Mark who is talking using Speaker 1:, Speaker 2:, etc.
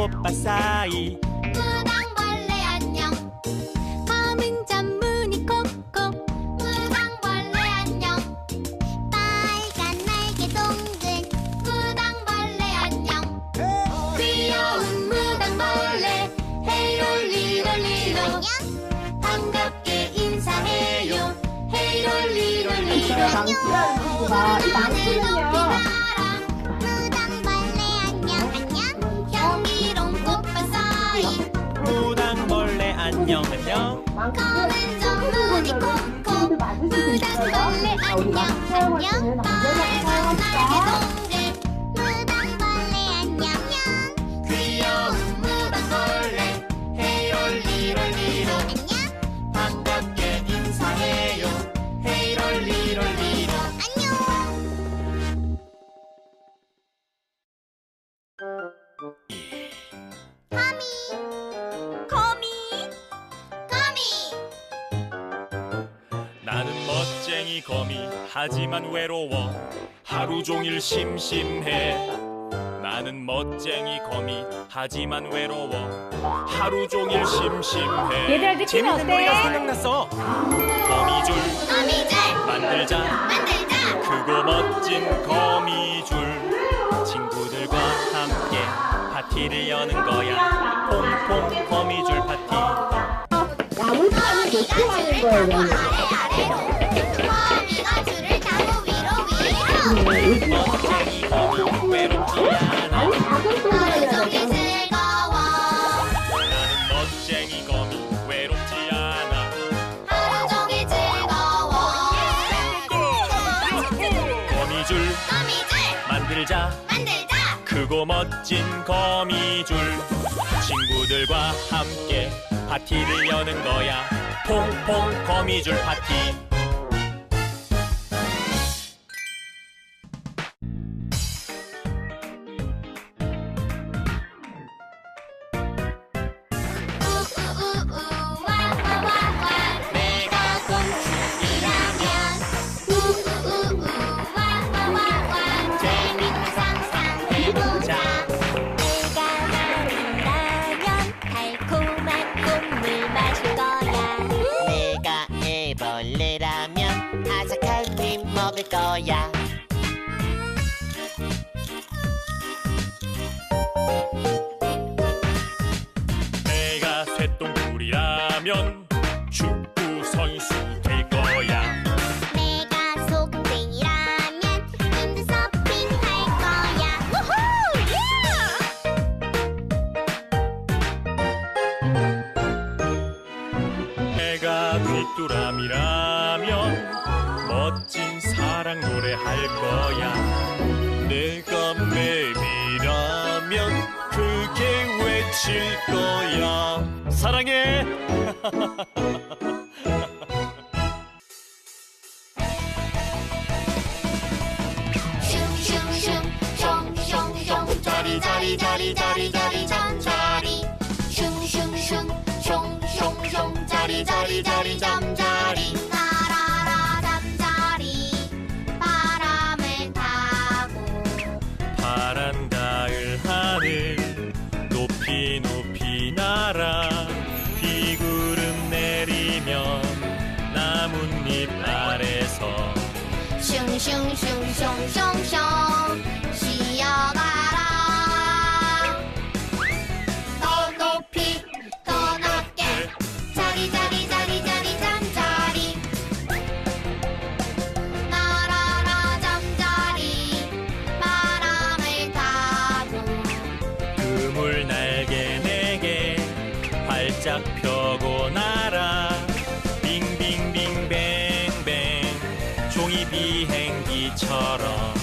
Speaker 1: 꽃밭 사이.
Speaker 2: 무당벌레 안녕. 검은 잔무늬 콕콕. 무당벌레 안녕. 빨간 날개 동글. 무당벌레 안녕. 귀여운 무당벌레. 헤이롤리롤리로. 반갑게 인사해요. 헤이롤리롤리로.
Speaker 3: 이 망치는요.
Speaker 2: 무당벌레 안녕 안녕. 향기로운 꽃밭 사이.
Speaker 1: 무당벌레 안녕 안녕.
Speaker 2: 검은 전문이 콕콕. 무당벌레 안녕 안녕. 빨간 날개 동글. 무당벌레 안녕. 귀여운 무당벌레. 헤이롤리롤리로. 안녕.
Speaker 1: 반갑게 인사해요. 헤이롤리롤리로.
Speaker 2: 안녕. 거미.
Speaker 1: 나는 멋쟁이 거미 하지만 외로워 하루 종일 심심해. 나는 멋쟁이 거미 하지만 외로워 하루 종일 심심해.
Speaker 4: 얘들아, 느낌이
Speaker 1: 재밌는
Speaker 4: 어때?
Speaker 1: 노래가 생각났어. 거미줄
Speaker 2: 거미줄
Speaker 1: 만들자.
Speaker 2: 만들자.
Speaker 1: 크고 멋진 거미줄. 친구들과 함께 파티를 여는 거야. 퐁퐁 거미줄 파티.
Speaker 3: 나물 파는 거 좋아하는 거예요.
Speaker 2: 거미가 줄을 타고 위로.
Speaker 1: 멋쟁이 거미 외롭지 않아.
Speaker 3: 아니 작은 소리가
Speaker 2: 하루
Speaker 3: 나요.
Speaker 2: 종일 즐거워.
Speaker 1: 나는 멋쟁이 거미 외롭지 않아.
Speaker 2: 하루 종일 즐거워.
Speaker 1: 거미줄
Speaker 2: 거미줄
Speaker 1: 만들자.
Speaker 2: 만들자.
Speaker 1: 크고 멋진 거미줄. 친구들과 함께 파티를 여는 거야. 퐁퐁 거미줄 파티.
Speaker 2: 우우우우 와와와와. 내가 곤충이라면. 우우우우 와와와와. 재밌는 상상해보자. 내가 나른다면 달콤한 꽃물 마실 거야.
Speaker 5: 내가 애벌레라면 아삭한 잎 먹을 거야.
Speaker 1: 내가 쇠똥불이라면 축구 선수 될 거야.
Speaker 2: 내가 소금쟁이라면 윈드서핑 할 거야. 우후!
Speaker 1: 내가 귀뚜라미라면 멋진 사랑 노래 할 거야. 내가 매미라면 크게 외칠 거야. 사랑해.
Speaker 2: 슝슝슝 숑숑숑 자리자리자리자리자리 잠자리. 슝슝슝 숑숑숑 자리자리자리 잠자리. 나라라 잠자리. 바람을 타고.
Speaker 1: 파란 가을 하늘 높이 높이 날아. 비구름 내리면 나뭇잎 아래서
Speaker 2: 슝슝슝슝슝슝 쉬어가라. 더 높이 더 낮게 자리자리자리자리 잠자리. 나라라 잠자리. 바람을 타고.
Speaker 1: 그물 날개 네개 활짝 펴고 날아. 빙빙빙뱅뱅 종이 비행기처럼